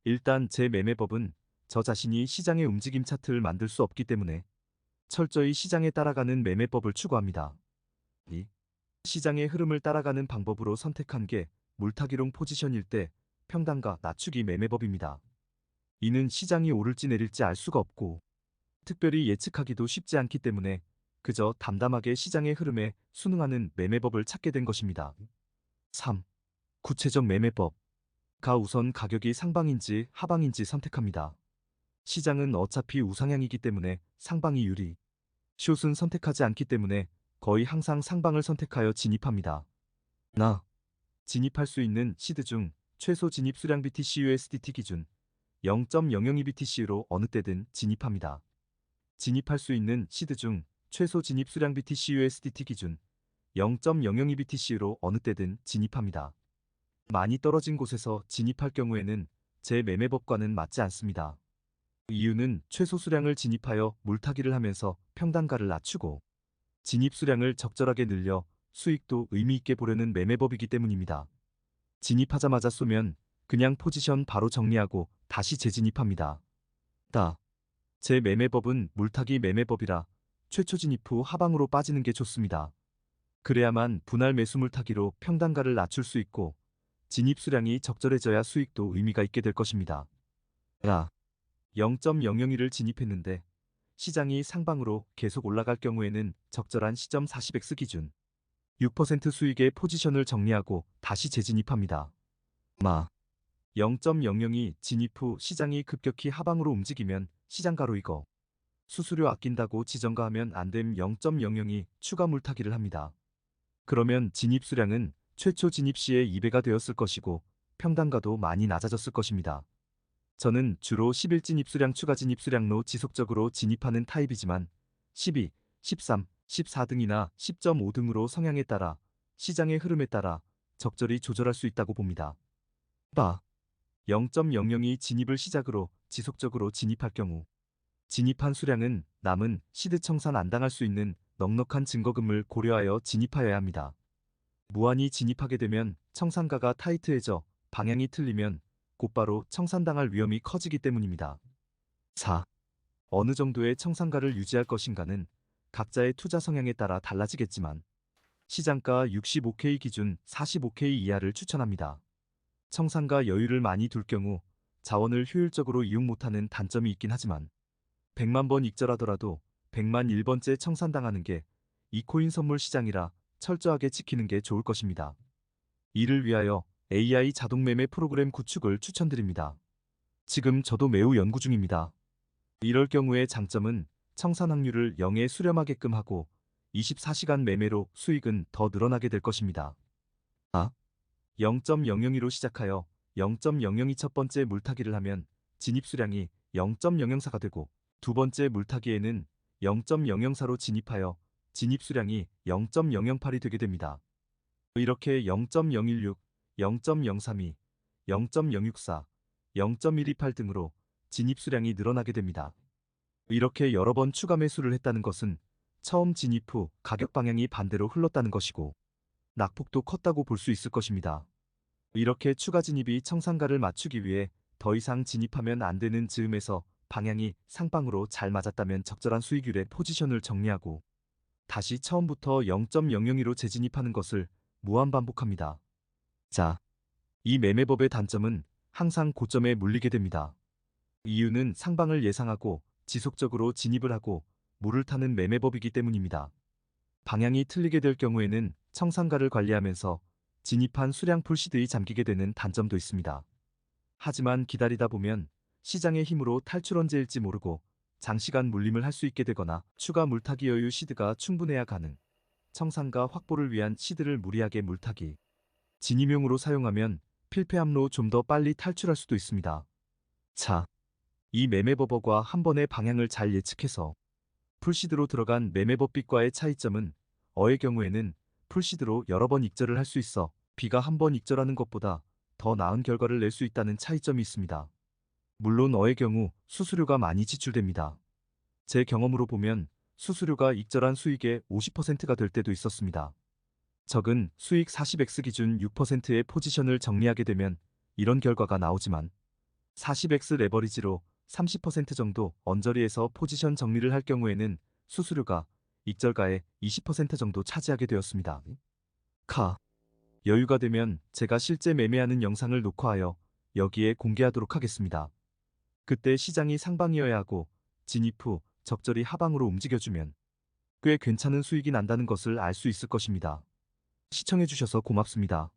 일단 제 매매법은 저 자신이 시장의 움직임 차트를 만들 수 없기 때문에 철저히 시장에 따라가는 매매법을 추구합니다. 2. 시장의 흐름을 따라가는 방법으로 선택한 게 물타기롱 포지션일 때 평단가 낮추기 매매법입니다. 이는 시장이 오를지 내릴지 알 수가 없고 특별히 예측하기도 쉽지 않기 때문에 그저 담담하게 시장의 흐름에 순응하는 매매법을 찾게 된 것입니다. 3. 구체적 매매법. 우선 가격이 상방인지 하방인지 선택합니다. 시장은 어차피 우상향이기 때문에 상방이 유리. 숏은 선택하지 않기 때문에 거의 항상 상방을 선택하여 진입합니다. 진입할 수 있는 시드 중 최소 진입 수량 BTC-USDT 기준 0.002BTC로 어느 때든 진입합니다. 진입할 수 있는 시드 중 최소 진입 수량 BTC-USDT 기준 0.002BTC로 어느 때든 진입합니다. 많이 떨어진 곳에서 진입할 경우에는 제 매매법과는 맞지 않습니다. 이유는 최소 수량을 진입하여 물타기를 하면서 평단가를 낮추고 진입 수량을 적절하게 늘려 수익도 의미 있게 보려는 매매법이기 때문입니다. 진입하자마자 쏘면 그냥 포지션 바로 정리하고 다시 재진입합니다. 제 매매법은 물타기 매매법이라 최초 진입 후 하방으로 빠지는 게 좋습니다. 그래야만 분할 매수 물타기로 평단가를 낮출 수 있고 진입 수량이 적절해져야 수익도 의미가 있게 될 것입니다. 0.002를 진입했는데 시장이 상방으로 계속 올라갈 경우에는 적절한 시점 40x 기준 6% 수익의 포지션을 정리하고 다시 재진입합니다. 0.002 진입 후 시장이 급격히 하방으로 움직이면 시장가로 이거 수수료 아낀다고 지정가하면 안됨 0.002 추가 물타기를 합니다. 그러면 진입 수량은 최초 진입 시에 2배가 되었을 것이고 평단가도 많이 낮아졌을 것입니다. 저는 주로 11 진입 수량 추가 진입 수량로 지속적으로 진입하는 타입이지만 12, 13, 14등이나 10.5등으로 성향에 따라 시장의 흐름에 따라 적절히 조절할 수 있다고 봅니다. 0.002 진입을 시작으로 지속적으로 진입할 경우 진입한 수량은 남은 시드 청산 안 당할 수 있는 넉넉한 증거금을 고려하여 진입하여야 합니다. 무한히 진입하게 되면 청산가가 타이트해져 방향이 틀리면 곧바로 청산당할 위험이 커지기 때문입니다. 4. 어느 정도의 청산가를 유지할 것인가는 각자의 투자 성향에 따라 달라지겠지만 시장가 65K 기준 45K 이하를 추천합니다. 청산가 여유를 많이 둘 경우 자원을 효율적으로 이용 못하는 단점이 있긴 하지만 100만 번 익절하더라도 100만 1번째 청산당하는 게 이 코인 선물 시장이라 철저하게 지키는 게 좋을 것입니다. 이를 위하여 AI 자동 매매 프로그램 구축을 추천드립니다. 지금 저도 매우 연구 중입니다. 이럴 경우의 장점은 청산 확률을 0에 수렴하게끔 하고 24시간 매매로 수익은 더 늘어나게 될 것입니다. 0.002로 시작하여 0.002 첫 번째 물타기를 하면 진입 수량이 0.004가 되고 두 번째 물타기에는 0.004로 진입하여 진입 수량이 0.008이 되게 됩니다. 이렇게 0.016, 0.032, 0.064, 0.128 등으로 진입 수량이 늘어나게 됩니다. 이렇게 여러 번 추가 매수를 했다는 것은 처음 진입 후 가격 방향이 반대로 흘렀다는 것이고 낙폭도 컸다고 볼 수 있을 것입니다. 이렇게 추가 진입이 청산가를 맞추기 위해 더 이상 진입하면 안 되는 즈음에서 방향이 상방으로 잘 맞았다면 적절한 수익률의 포지션을 정리하고 다시 처음부터 0.002로 재진입하는 것을 무한 반복합니다. 이 매매법의 단점은 항상 고점에 물리게 됩니다. 이유는 상방을 예상하고 지속적으로 진입을 하고 물을 타는 매매법이기 때문입니다. 방향이 틀리게 될 경우에는 청산가를 관리하면서 진입한 수량 풀시드에 잠기게 되는 단점도 있습니다. 하지만 기다리다 보면 시장의 힘으로 탈출 언제일지 모르고 장시간 물림을 할 수 있게 되거나 추가 물타기 여유 시드가 충분해야 가능. 청산가 확보를 위한 시드를 무리하게 물타기. 진입용으로 사용하면 필패함로 좀 더 빨리 탈출할 수도 있습니다. 이 매매버버가 한 번의 방향을 잘 예측해서 풀시드로 들어간 매매법빗과의 차이점은 어의 경우에는 풀시드로 여러 번 익절을 할 수 있어 B가 한 번 익절하는 것보다 더 나은 결과를 낼 수 있다는 차이점이 있습니다. 물론 어의 경우 수수료가 많이 지출됩니다. 제 경험으로 보면 수수료가 익절한 수익의 50%가 될 때도 있었습니다. 적은 수익 40x 기준 6%의 포지션을 정리하게 되면 이런 결과가 나오지만 40x 레버리지로 30% 정도 언저리에서 포지션 정리를 할 경우에는 수수료가 익절가의 20% 정도 차지하게 되었습니다. 여유가 되면 제가 실제 매매하는 영상을 녹화하여 여기에 공개하도록 하겠습니다. 그때 시장이 상방이어야 하고 진입 후 적절히 하방으로 움직여주면 꽤 괜찮은 수익이 난다는 것을 알 수 있을 것입니다. 시청해주셔서 고맙습니다.